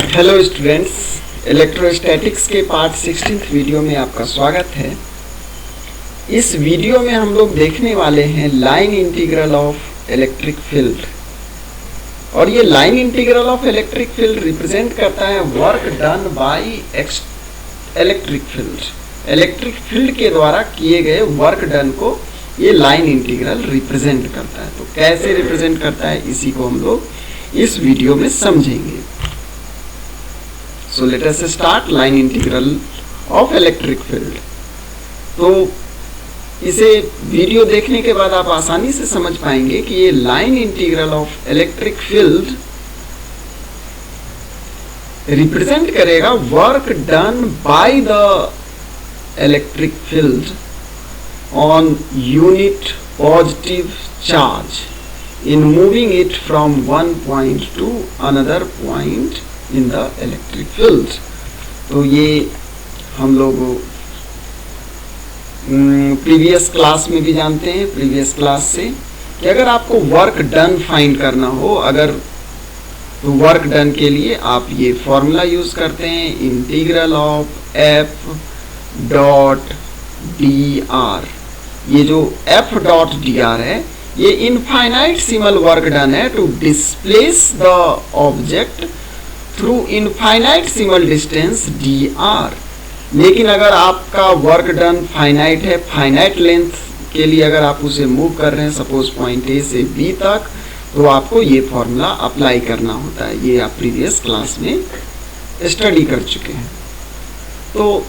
Hello students, electrostatics के part 16 video में आपका स्वागत है। इस वीडियो में हम लोग देखने वाले हैं line integral of electric field. और ये line integral of electric field represent करता है work done by electric field. Electric field के द्वारा किए गए वर्क डन को ये लाइन इंटीग्रल रिप्रेजेंट करता है। तो कैसे रिप्रेजेंट करता है, इसी को हम लोग इस वीडियो में समझेंगे। So let us start line integral of electric field। तो इसे वीडियो देखने के बाद आप आसानी से समझ पाएंगे कि ये line integral of electric field represent करेगा work done by the electric field on unit positive charge in moving it from one point to another point in the electric field। तो ये हम लोग प्रीवियस क्लास में भी जानते हैं, previous class से, कि अगर आपको वर्क डन फाइंड करना हो, अगर तो वर्क डन के लिए आप ये फॉर्मूला यूज करते हैं, integral of F dot D R. ये जो एफ डॉट डी आर है, ये इनफाइनाइटसिमल वर्क डन है to displace the object through infinitesimal distance D R. लेकिन अगर आपका वर्क डन फाइनाइट है, फाइनाइट लेंथ के लिए अगर आप उसे मूव कर रहे हैं, सपोज पॉइंट ए से बी तक, तो आपको ये फॉर्मूला अप्लाई करना होता है। ये आप प्रीवियस क्लास में स्टडी कर चुके हैं। तो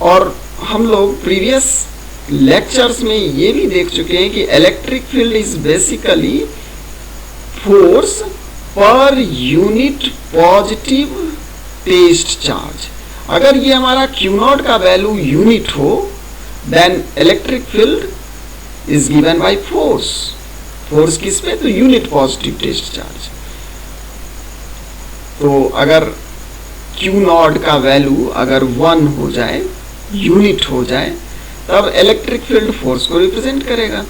और हम लोग प्रीवियस लेक्चर्स में ये भी देख चुके हैं कि electric field is basically force per unit positive test charge. अगर ये हमारा Q नॉट का वैल्यू यूनिट हो, then electric field is given by force. Force किस पे? तो यूनिट पॉजिटिव टेस्ट चार्ज। तो अगर Q नॉट का वैल्यू अगर 1 हो जाए, यूनिट हो जाए, तब इलेक्ट्रिक फील्ड फोर्स को रिप्रेजेंट करेगा।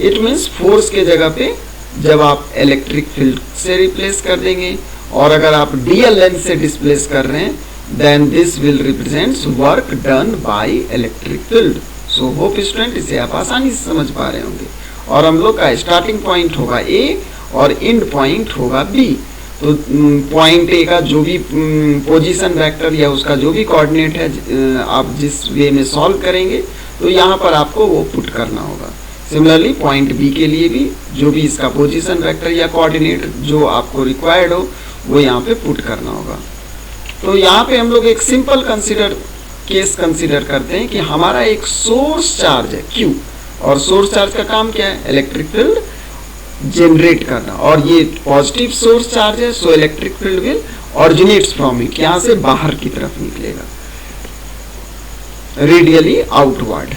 इट मीन्स फोर्स के जगह पे जब आप इलेक्ट्रिक फील्ड से रिप्लेस कर देंगे, और अगर आप डीएल लेंथ से डिस्प्लेस कर रहे हैं, then this will represents work done by electric field. So hope student इसे आप आसानी से समझ पा रहे होंगे। और हम लोग का स्टार्टिंग पॉइंट होगा ए और एंड पॉइंट होगा बी। तो पॉइंट ए का जो भी पोजीशन वेक्टर या उसका जो भी कोऑर्डिनेट है, आप जिस वे में सॉल्व करेंगे, तो यहाँ पर आपको वो पुट करना होगा। सिमिलरली पॉइंट बी के लिए भी जो भी इसका पोजीशन वेक्टर या कोऑर्डिनेट जो आपको रिक्वायर्ड हो, वो यहाँ पे पुट करना होगा। तो यहाँ पे हम लोग एक सिंपल केस कंसीडर करते हैं कि हमारा एक सोर्स चार्ज है Q, और सोर्स चार्ज का काम क्या है? इलेक्ट्रिक फील्ड जनरेट करना। और ये पॉजिटिव सोर्स चार्ज है, so electric field will originates from it, यहाँ से बाहर की तरफ निकलेगा, रेडियली आउटवर्ड।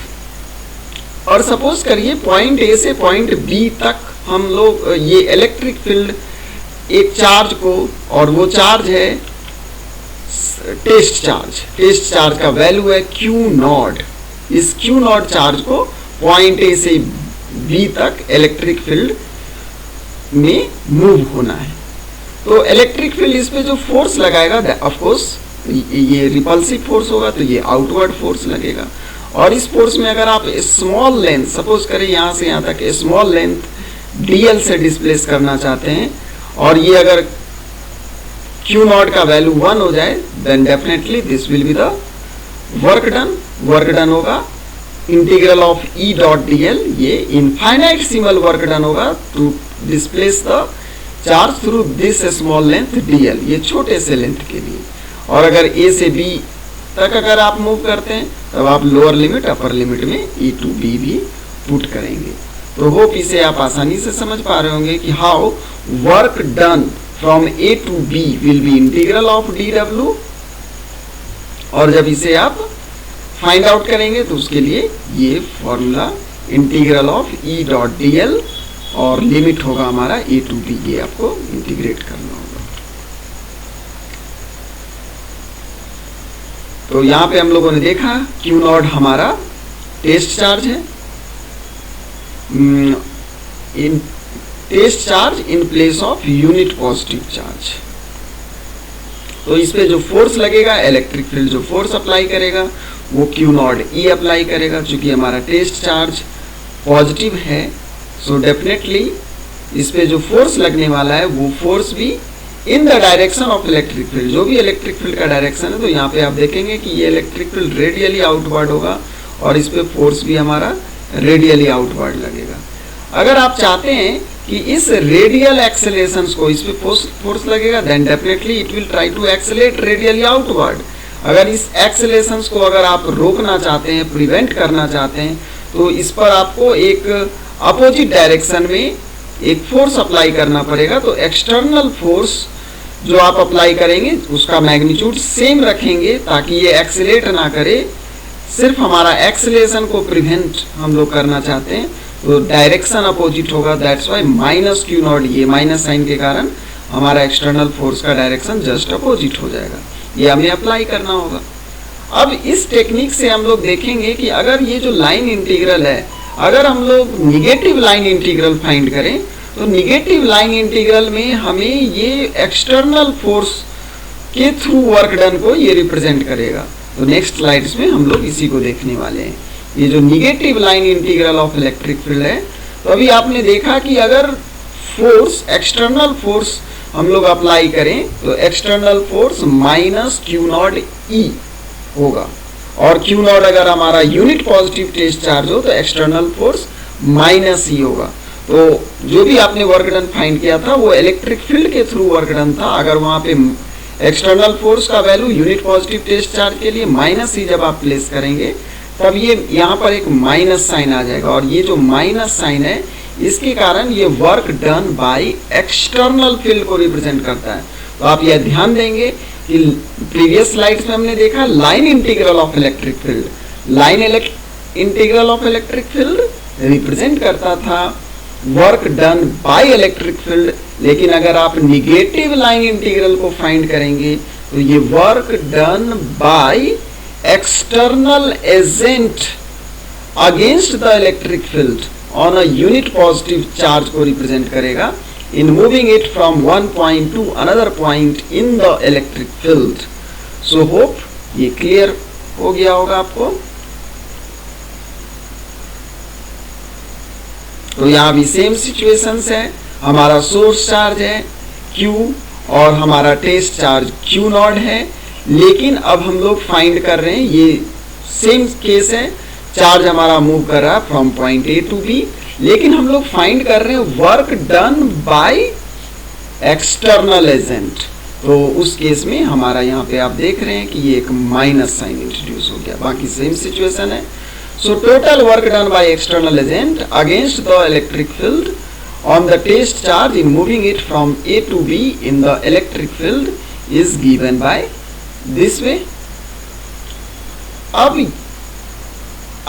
और सपोज करिए पॉइंट ए से पॉइंट बी तक हम लोग ये इलेक्ट्रिक फील्ड एक चार्ज को, और वो चार्ज है टेस्ट चार्ज। टेस्ट चार्ज का वैल्यू है Q नॉट। इस Q नॉट चार्ज को पॉइंट ए से बी तक इलेक्ट्रिक फील्ड में मूव होना है। तो इलेक्ट्रिक फील्ड इस पे जो फोर्स लगाएगा, ऑफ कोर्स ये रिपल्सिव फोर्स होगा, तो ये आउटवर्ड फोर्स लगेगा। और इस फोर्स में अगर आप स्मॉल लेंथ, सपोज करें यहाँ से यहाँ तक स्मॉल लेंथ डीएल से डिस्प्लेस करना चाहते हैं, और ये अगर Q नॉट का वैल्यू 1 हो जाए, then definitely this will be the work done. Work done होगा integral of E dot DL. ये इनफाइनाइटसिमल वर्क डन होगा to displace the charge through this small length DL, ये छोटे से लेंथ के लिए। और अगर ए से बी तक अगर आप मूव करते हैं, तब आप लोअर लिमिट अपर लिमिट में E टू बी भी पुट करेंगे। तो होप इसे आप आसानी से समझ पा रहे होंगे कि how work done from A to B will be integral of d W. और जब इसे आप फाइंड आउट करेंगे, तो उसके लिए ये formula integral of E dot D L, और लिमिट होगा हमारा ए टू बी, ये आपको इंटीग्रेट करना होगा। तो यहाँ पे हम लोगों ने देखा Q नॉट हमारा टेस्ट चार्ज है, in test charge in place of unit positive charge. तो इस पे जो फोर्स लगेगा, इलेक्ट्रिक फील्ड जो फोर्स अप्लाई करेगा वो क्यू नॉट ई अप्लाई करेगा। चूंकि हमारा टेस्ट चार्ज पॉजिटिव है, सो डेफिनेटली इस पे जो फोर्स लगने वाला है वो फोर्स भी in the direction of electric field, जो भी इलेक्ट्रिक फील्ड का डायरेक्शन है, तो यहाँ पे आप देखेंगे कि ये इलेक्ट्रिक फील्ड रेडियली आउटवर्ड होगा और इस पे फोर्स भी हमारा रेडियली आउटवर्ड लगेगा। अगर आप चाहते हैं कि इस रेडियल एक्सेलरेशंस को, इस पे फोर्स लगेगा, then definitely it will try to accelerate radially outward. अगर इस एक्सेलरेशंस को अगर आप रोकना चाहते हैं, प्रिवेंट करना चाहते हैं, तो इस पर आपको एक अपोजिट डायरेक्शन में एक फोर्स अप्लाई करना पड़ेगा। तो एक्सटर्नल फोर्स जो आप अप्लाई करेंगे उसका मैग्नीट्यूड सेम रखेंगे ताकि ये एक्सेलेरेट ना करे, सिर्फ हमारा एक्सेलरेशन को प्रिवेंट हम लोग करना चाहते हैं, तो डायरेक्शन अपोजिट होगा। That's why minus Q not, ये माइनस साइन के कारण हमारा एक्सटर्नल फोर्स का डायरेक्शन जस्ट अपोजिट हो जाएगा। ये हमें अप्लाई करना होगा। अब इस टेक्निक से हम लोग देखेंगे कि अगर ये जो लाइन इंटीग्रल है, अगर हम लोग निगेटिव लाइन इंटीग्रल फाइंड करें, तो निगेटिव लाइन इंटीग्रल में हमें ये एक्सटर्नल फोर्स के थ्रू वर्क डन को ये रिप्रेजेंट करेगा। तो नेक्स्ट स्लाइड्स में हम लोग इसी को देखने वाले हैं। ये जो negative line integral of electric field है, तो अभी आपने देखा कि अगर फोर्स, एक्सटर्नल फोर्स हम लोग अप्लाई करें तो external force minus Q naught E होगा, और क्यू नॉट अगर हमारा यूनिट पॉजिटिव टेस्ट चार्ज हो तो एक्सटर्नल फोर्स माइनस ई होगा। तो जो भी आपने वर्क डन फाइंड किया था वो इलेक्ट्रिक फील्ड के थ्रू वर्क डन था। अगर वहां पे एक्सटर्नल फोर्स का value unit positive test charge के लिए माइनस ई जब आप प्लेस करेंगे, तब ये यहाँ पर एक माइनस साइन आ जाएगा, और ये जो माइनस साइन है इसके कारण ये work done by external field को रिप्रेजेंट करता है। तो आप यह ध्यान देंगे कि प्रीवियस स्लाइड्स में हमने देखा line integral of electric field, line integral of electric field represent करता था work done by electric field, लेकिन अगर आप निगेटिव लाइन इंटीग्रल को फाइंड करेंगे तो ये work done by external agent against the electric field on a unit positive charge को रिप्रेजेंट करेगा in moving it from one point to another point in the electric field. So hope ये clear हो गया होगा आपको। तो यहाँ भी सेम सिचुएशंस है, हमारा सोर्स चार्ज है Q और हमारा टेस्ट चार्ज Q नॉट है, लेकिन अब हम लोग फाइंड कर रहे हैं, ये सेम केस है, चार्ज हमारा मूव कर रहा है from point A to B, लेकिन हम लोग फाइंड कर रहे हैं work done by external agent. तो उस केस में हमारा यहाँ पे आप देख रहे हैं कि ये एक माइनस साइन इंट्रोड्यूस हो गया, बाकी सेम सिचुएशन है। So total work done by external agent against the electric field on the test charge in moving it from A to B in the electric field is given by this way. अब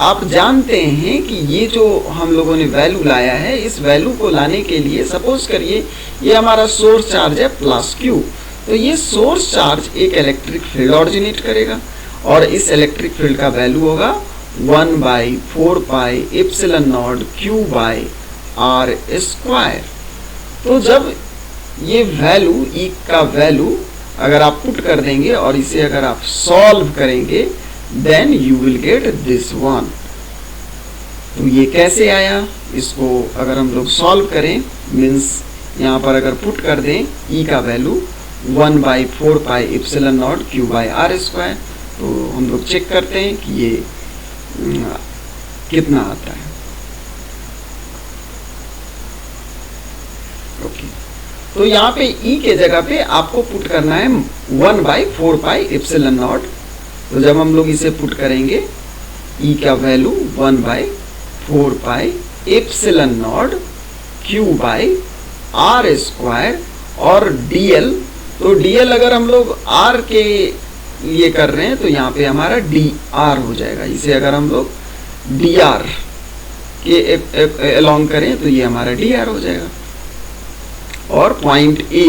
आप जानते हैं कि ये जो हम लोगों ने वैल्यू लाया है, इस वैल्यू को लाने के लिए सपोज करिए ये हमारा सोर्स चार्ज है प्लस Q, तो ये सोर्स चार्ज एक इलेक्ट्रिक फील्ड ऑरिजिनेट करेगा और इस इलेक्ट्रिक फील्ड का वैल्यू होगा 1/4 pi epsilon naught Q by R square. तो जब ये वैल्यू E का वैल्यू अगर आप पुट कर देंगे और इसे अगर आप सॉल्व करेंगे, then you will get this one। तो ये कैसे आया, इसको अगर हम लोग सॉल्व करें, मीन्स यहाँ पर अगर पुट कर दें E का value 1/4 pi epsilon naught Q by R square, तो हम लोग चेक करते हैं कि ये कितना आता है। ओके, तो यहाँ पे E के जगह पे आपको पुट करना है 1/4 पाई एप्सिलॉन नॉट। तो जब हम लोग इसे पुट करेंगे E का value 1/4 pi epsilon naught Q by R square और DL, तो DL अगर हम लोग R के लिए कर रहे हैं तो यहाँ पे हमारा DR हो जाएगा। इसे अगर हम लोग DR के अलॉन्ग करें तो ये हमारा DR हो जाएगा। और पॉइंट A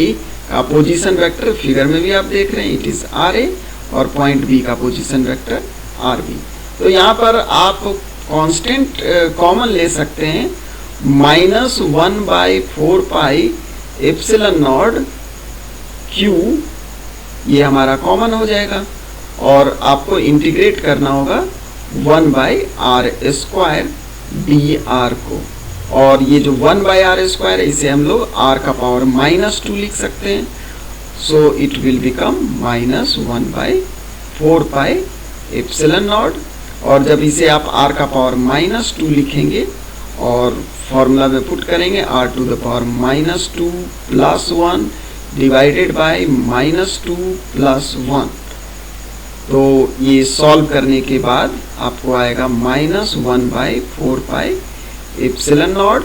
का पोजीशन वेक्टर फिगर में भी आप देख रहे हैं, इट इज RA, और पॉइंट B का पोजीशन वेक्टर RB। तो यहाँ पर आप कांस्टेंट कॉमन ले सकते हैं, -1/4 पाई एप्सिलॉन नॉट Q ये हमारा कॉमन हो जाएगा और आपको इंटीग्रेट करना होगा 1/r² dr को, और ये जो 1/r² इसे हम लोग r का पावर -2 लिख सकते हैं, सो इट विल बिकम -1/4πε0। और जब इसे आप r का पावर -2 लिखेंगे और फॉर्मूला में पुट करेंगे r⁻² + 1 डिवाइडेड बाय -2 + 1, तो ये सॉल्व करने के बाद आपको आएगा -1/4πε0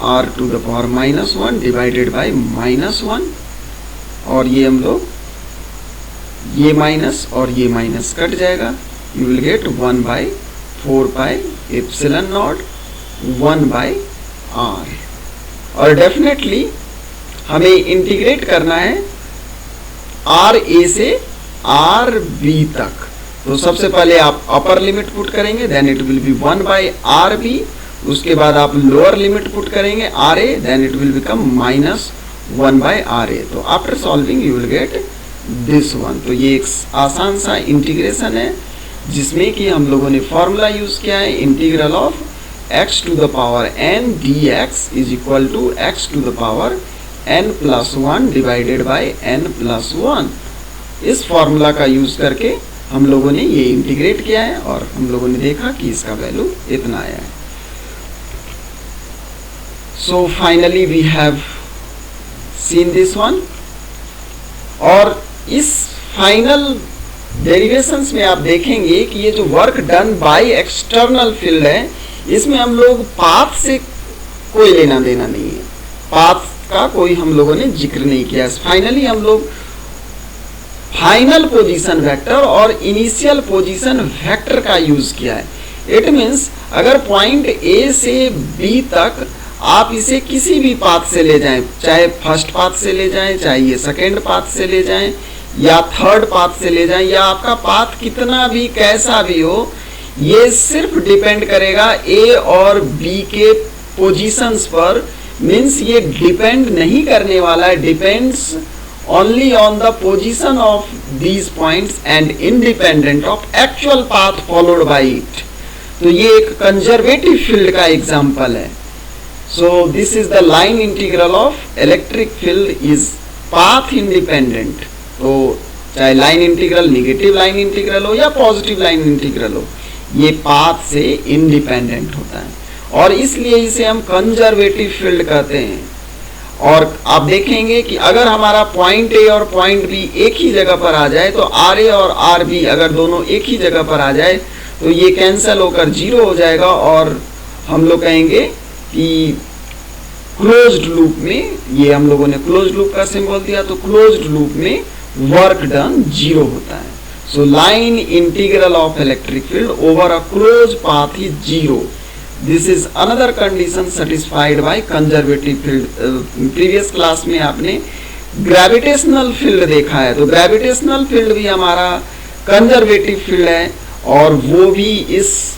r⁻1 डिवाइडेड बाय -1, और ये हम लोग ये माइनस और ये माइनस कट जाएगा, यू विल गेट 1/4πε0 1/r। और डेफिनेटली हमें इंटीग्रेट करना है आर ए से आर बी तक, तो सबसे पहले आप अपर लिमिट पुट करेंगे, then it will be 1/rb, उसके बाद आप लोअर लिमिट पुट करेंगे R A, then it will become -1/ra। तो after solving you will get this one. तो ये एक आसान सा इंटीग्रेशन है जिसमें कि हम लोगों ने फॉर्मूला यूज किया है, integral of x⁻n dx is equal to x⁻n+1 divided by n+1। इस फॉर्मूला का यूज करके हम लोगों ने ये इंटीग्रेट किया है और हम लोगों ने देखा कि इसका वैल्यू इतना आया है। So finally we have seen this one, और इस फाइनल डेरिवेशंस में आप देखेंगे कि ये जो work done by external field है, इसमें हम लोग पाथ से कोई लेना देना नहीं है, पाथ का कोई हम लोगों ने जिक्र नहीं किया। फाइनली हम लोग फाइनल पोजीशन वेक्टर और इनिशियल पोजीशन वेक्टर का यूज किया है। इट मीन्स अगर पॉइंट ए से बी तक आप इसे किसी भी पाथ से ले जाएं, चाहे फर्स्ट पाथ से ले जाएं, चाहे ये सेकेंड पाथ से ले जाएं या थर्ड पाथ से ले जाएं, या आपका पाथ कितना भी कैसा भी हो, ये सिर्फ डिपेंड करेगा ए और बी के पोजीशंस पर। मीन्स ये डिपेंड नहीं करने वाला है, depends only on the position of these points and independent of actual path followed by it. तो ये एक कंजर्वेटिव फील्ड का एग्जांपल है। So this is the line integral of electric field is path independent। तो चाहे line integral negative line integral हो या positive line integral हो, ये पाथ से इंडिपेंडेंट होता है और इसलिए इसे हम कंजर्वेटिव फील्ड कहते हैं। और आप देखेंगे कि अगर हमारा पॉइंट ए और पॉइंट बी एक ही जगह पर आ जाए, तो आर ए और आर बी अगर दोनों एक ही जगह पर आ जाए तो ये कैंसिल होकर 0 हो जाएगा और हम लोग कहेंगे कि क्लोज्ड लूप में, ये हम लोगों ने क्लोज्ड लूप का सिंबल दिया, तो क्लोज्ड लूप में वर्क डन 0 होता है। So line integral of electric field over a close path is 0। This is another condition satisfied by conservative field. Previous class में आपने ग्रेविटेशनल फील्ड देखा है, तो ग्रेविटेशनल फील्ड भी हमारा कंजर्वेटिव फील्ड है और वो भी इस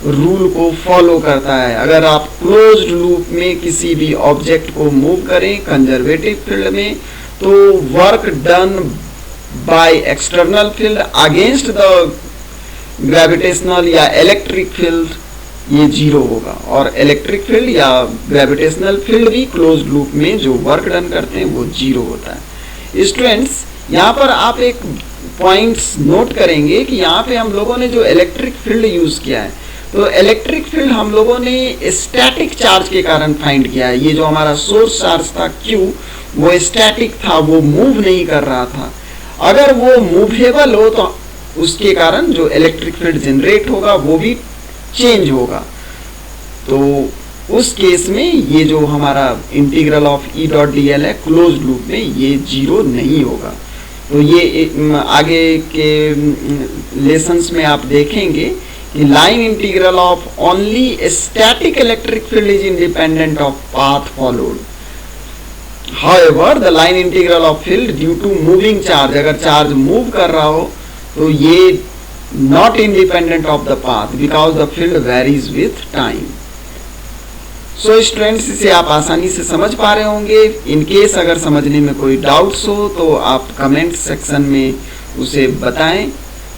रूल को फॉलो करता है। अगर आप क्लोज्ड लूप में किसी भी ऑब्जेक्ट को मूव करें कंजर्वेटिव फील्ड में, तो work done by external field against the gravitational या इलेक्ट्रिक फील्ड ये 0 होगा, और इलेक्ट्रिक फील्ड या ग्रेविटेशनल फील्ड भी क्लोज्ड लूप में जो वर्क डन करते हैं वो 0 होता है। स्टूडेंट्स, यहाँ पर आप एक पॉइंट्स नोट करेंगे कि यहाँ पे हम लोगों ने जो इलेक्ट्रिक फील्ड यूज किया है, तो इलेक्ट्रिक फील्ड हम लोगों ने स्टैटिक चार्ज के कारण फाइंड किया है। ये जो हमारा सोर्स चार्ज था Q, वो स्टैटिक था, वो मूव नहीं कर रहा था। अगर वो मूवेबल हो तो उसके कारण जो इलेक्ट्रिक फील्ड जनरेट होगा वो भी चेंज होगा। तो उस केस में ये जो हमारा इंटीग्रल ऑफ E.dl है क्लोज्ड लूप में, ये 0 नहीं होगा। तो ये आगे के लेसन्स में आप देखेंगे line integral of only static electric field is independent of path followed. However, the line integral of field due to moving charge, अगर चार्ज मूव कर रहा हो तो ये not independent of the path because the field varies with time. So students, इसे आप आसानी से समझ पा रहे होंगे। इन केस अगर समझने में कोई डाउट्स हो तो आप कमेंट सेक्शन में उसे बताएं,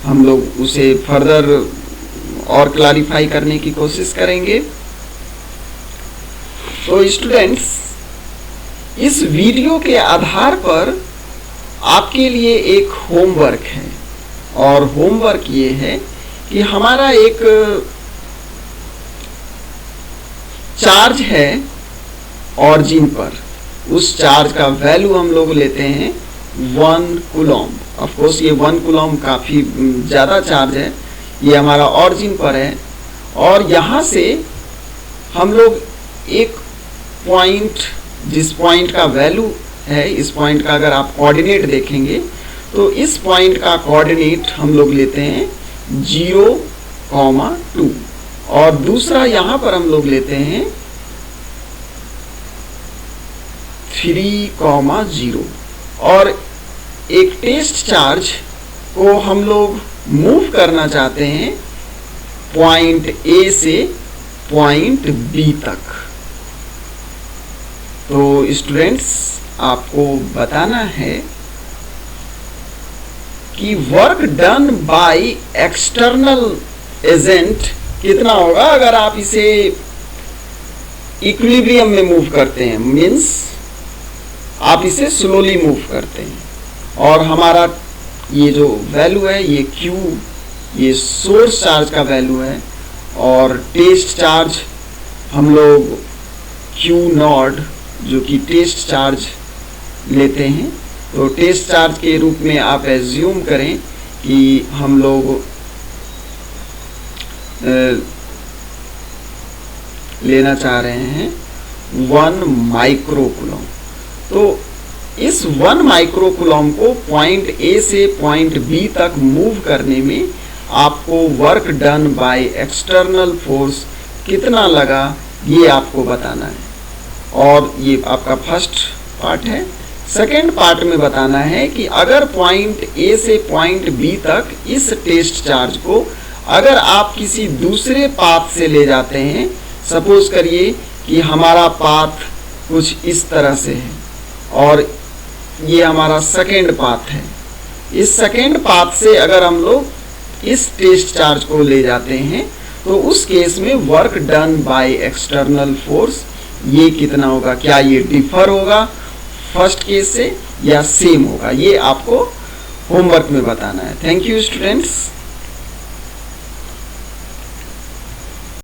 हम लोग उसे फर्दर और क्लैरिफाई करने की कोशिश करेंगे। तो स्टूडेंट्स, इस वीडियो के आधार पर आपके लिए एक होमवर्क है, और होमवर्क ये है कि हमारा एक चार्ज है ऑरिजिन पर, उस चार्ज का वैल्यू हम लोग लेते हैं 1 कूलम। ऑफ कोर्स ये 1 कूलम काफ़ी ज़्यादा चार्ज है, ये हमारा ऑरिजिन पर है, और यहाँ से हम लोग एक पॉइंट, जिस पॉइंट का वैल्यू है, इस पॉइंट का अगर आप कोऑर्डिनेट देखेंगे तो इस पॉइंट का कोऑर्डिनेट हम लोग लेते हैं 0,2, और दूसरा यहाँ पर हम लोग लेते हैं 3,0, और एक टेस्ट चार्ज को हम लोग मूव करना चाहते हैं पॉइंट ए से पॉइंट बी तक। तो स्टूडेंट्स, आपको बताना है कि work done by external agent कितना होगा अगर आप इसे इक्विलिब्रियम में मूव करते हैं, मींस आप इसे स्लोली मूव करते हैं, और हमारा ये जो वैल्यू है ये Q, ये सोर्स चार्ज का वैल्यू है, और टेस्ट चार्ज हम लोग Q0 जो कि टेस्ट चार्ज लेते हैं। तो टेस्ट चार्ज के रूप में आप एज्यूम करें कि हम लोग लेना चाह रहे हैं 1 माइक्रोकूलम। तो इस 1 माइक्रोकूलम को पॉइंट ए से पॉइंट बी तक मूव करने में आपको work done by external force कितना लगा, ये आपको बताना है, और ये आपका फर्स्ट पार्ट है। सेकेंड पार्ट में बताना है कि अगर पॉइंट ए से पॉइंट बी तक इस टेस्ट चार्ज को अगर आप किसी दूसरे पाथ से ले जाते हैं, सपोज करिए कि हमारा पाथ कुछ इस तरह से है और ये हमारा सेकेंड पाथ है, इस सेकेंड पाथ से अगर हम लोग इस टेस्ट चार्ज को ले जाते हैं तो उस केस में work done by external force ये कितना होगा, क्या ये डिफर होगा फर्स्ट केस से या सेम होगा, ये आपको होमवर्क में बताना है। Thank you students.